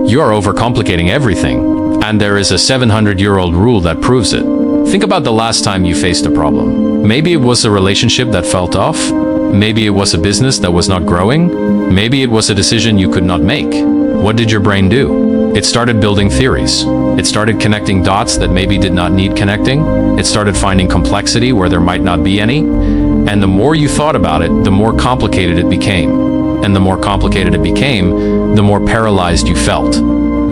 You're overcomplicating everything, and there is a 700-year-old rule that proves it. Think about the last time you faced a problem. Maybe it was a relationship that felt off. Maybe it was a business that was not growing. Maybe it was a decision you could not make. What did your brain do? It started building theories. It started connecting dots that maybe did not need connecting. It started finding complexity where there might not be any. And the more you thought about it, the more complicated it became. And the more complicated it became, the more paralyzed you felt.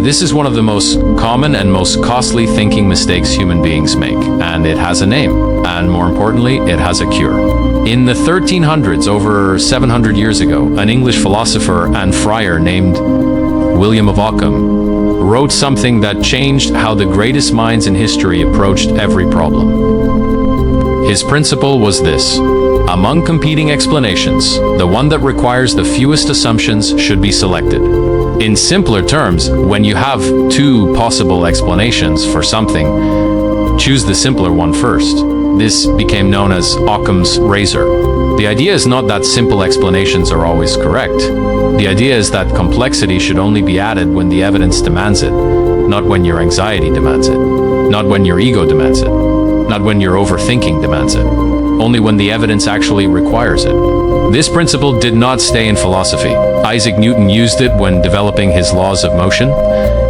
This is one of the most common and most costly thinking mistakes human beings make, and it has a name, and more importantly, it has a cure. In the 1300s, over 700 years ago, an English philosopher and friar named William of Occam wrote something that changed how the greatest minds in history approached every problem. His principle was this: among competing explanations, the one that requires the fewest assumptions should be selected. In simpler terms, when you have two possible explanations for something, choose the simpler one first. This became known as Occam's razor. The idea is not that simple explanations are always correct. The idea is that complexity should only be added when the evidence demands it, not when your anxiety demands it, not when your ego demands it, not when your overthinking demands it, only when the evidence actually requires it. This principle did not stay in philosophy. Isaac Newton used it when developing his laws of motion.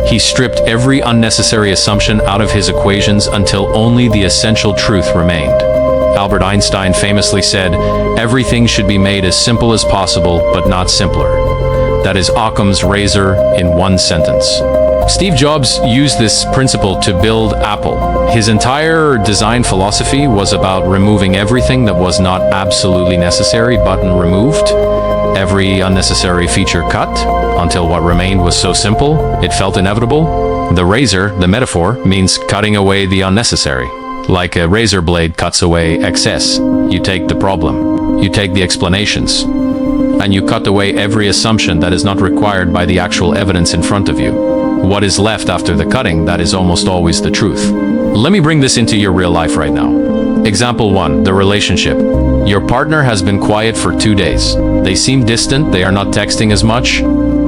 He stripped every unnecessary assumption out of his equations until only the essential truth remained. Albert Einstein famously said, "Everything should be made as simple as possible, but not simpler." That is Occam's razor in one sentence. Steve Jobs used this principle to build Apple. His entire design philosophy was about removing everything that was not absolutely necessary, button removed, every unnecessary feature cut, until what remained was so simple, it felt inevitable. The razor, the metaphor, means cutting away the unnecessary. Like a razor blade cuts away excess. You take the problem, you take the explanations, and you cut away every assumption that is not required by the actual evidence in front of you. What is left after the cutting, that is almost always the truth. Let me bring this into your real life right now. Example 1, the relationship. Your partner has been quiet for 2 days. They seem distant, they are not texting as much.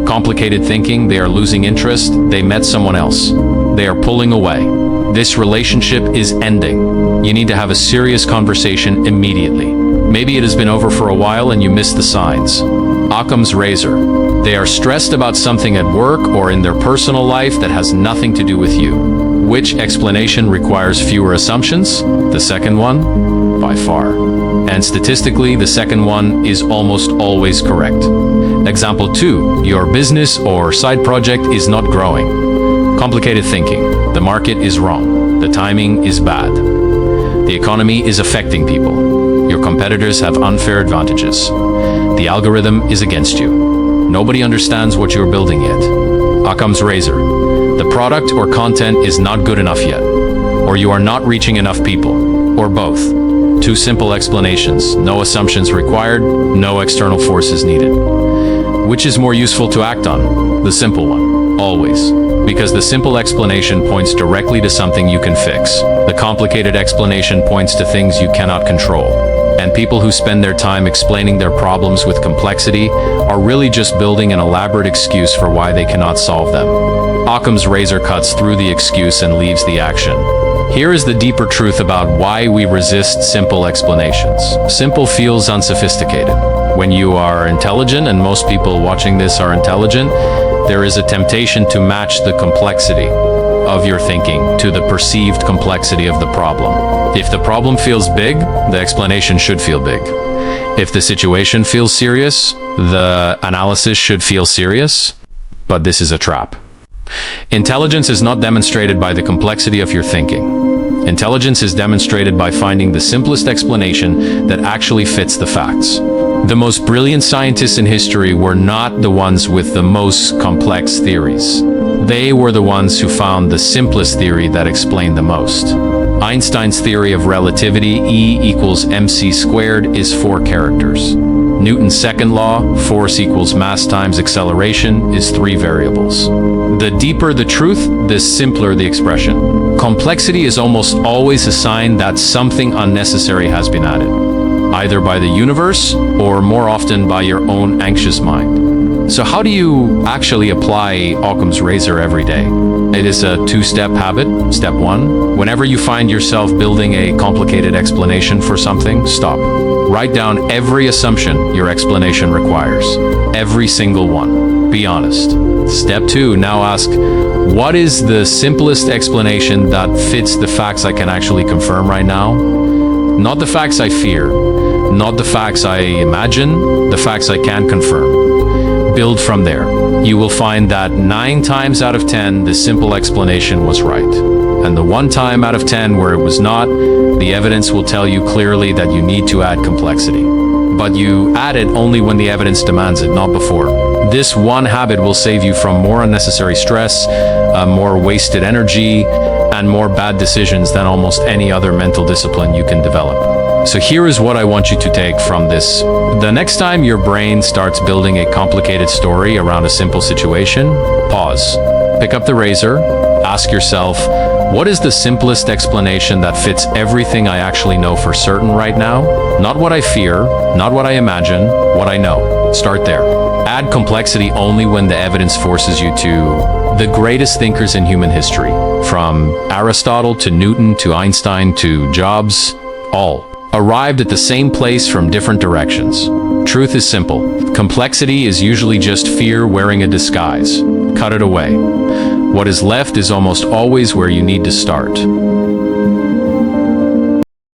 Complicated thinking, they are losing interest, they met someone else. They are pulling away. This relationship is ending. You need to have a serious conversation immediately. Maybe it has been over for a while and you miss the signs. Occam's razor. They are stressed about something at work or in their personal life that has nothing to do with you. Which explanation requires fewer assumptions? The second one? By far. And statistically, the second one is almost always correct. Example 2. Your business or side project is not growing. Complicated thinking. The market is wrong. The timing is bad. The economy is affecting people. Your competitors have unfair advantages. The algorithm is against you. Nobody understands what you're building yet. Occam's razor. The product or content is not good enough yet. Or you are not reaching enough people. Or both. Two simple explanations. No assumptions required. No external forces needed. Which is more useful to act on? The simple one. Always. Because the simple explanation points directly to something you can fix. The complicated explanation points to things you cannot control. And people who spend their time explaining their problems with complexity are really just building an elaborate excuse for why they cannot solve them. Occam's razor cuts through the excuse and leaves the action. Here is the deeper truth about why we resist simple explanations. Simple feels unsophisticated. When you are intelligent, and most people watching this are intelligent, there is a temptation to match the complexity of your thinking to the perceived complexity of the problem. If the problem feels big, the explanation should feel big. If the situation feels serious, the analysis should feel serious. But this is a trap. Intelligence is not demonstrated by the complexity of your thinking. Intelligence is demonstrated by finding the simplest explanation that actually fits the facts. The most brilliant scientists in history were not the ones with the most complex theories. They were the ones who found the simplest theory that explained the most. Einstein's theory of relativity, E equals mc squared, is 4 characters. Newton's second law, force equals mass times acceleration, is 3 variables. The deeper the truth, the simpler the expression. Complexity is almost always a sign that something unnecessary has been added, either by the universe or more often by your own anxious mind. So how do you actually apply Occam's razor every day? It is a two-step habit. Step 1, whenever you find yourself building a complicated explanation for something, stop. Write down every assumption your explanation requires. Every single one. Be honest. Step 2, now ask, what is the simplest explanation that fits the facts I can actually confirm right now? Not the facts I fear, not the facts I imagine, the facts I can confirm. Build from there. You will find that 9 times out of 10, the simple explanation was right. And the 1 time out of 10 where it was not, the evidence will tell you clearly that you need to add complexity. But you add it only when the evidence demands it, not before. This one habit will save you from more unnecessary stress, more wasted energy, and more bad decisions than almost any other mental discipline you can develop. So here is what I want you to take from this. The next time your brain starts building a complicated story around a simple situation, pause. Pick up the razor, ask yourself, what is the simplest explanation that fits everything I actually know for certain right now? Not what I fear, not what I imagine, what I know. Start there. Add complexity only when the evidence forces you to. The greatest thinkers in human history, from Aristotle to Newton to Einstein to Jobs, all arrived at the same place from different directions. Truth is simple. Complexity is usually just fear wearing a disguise. Cut it away. What is left is almost always where you need to start.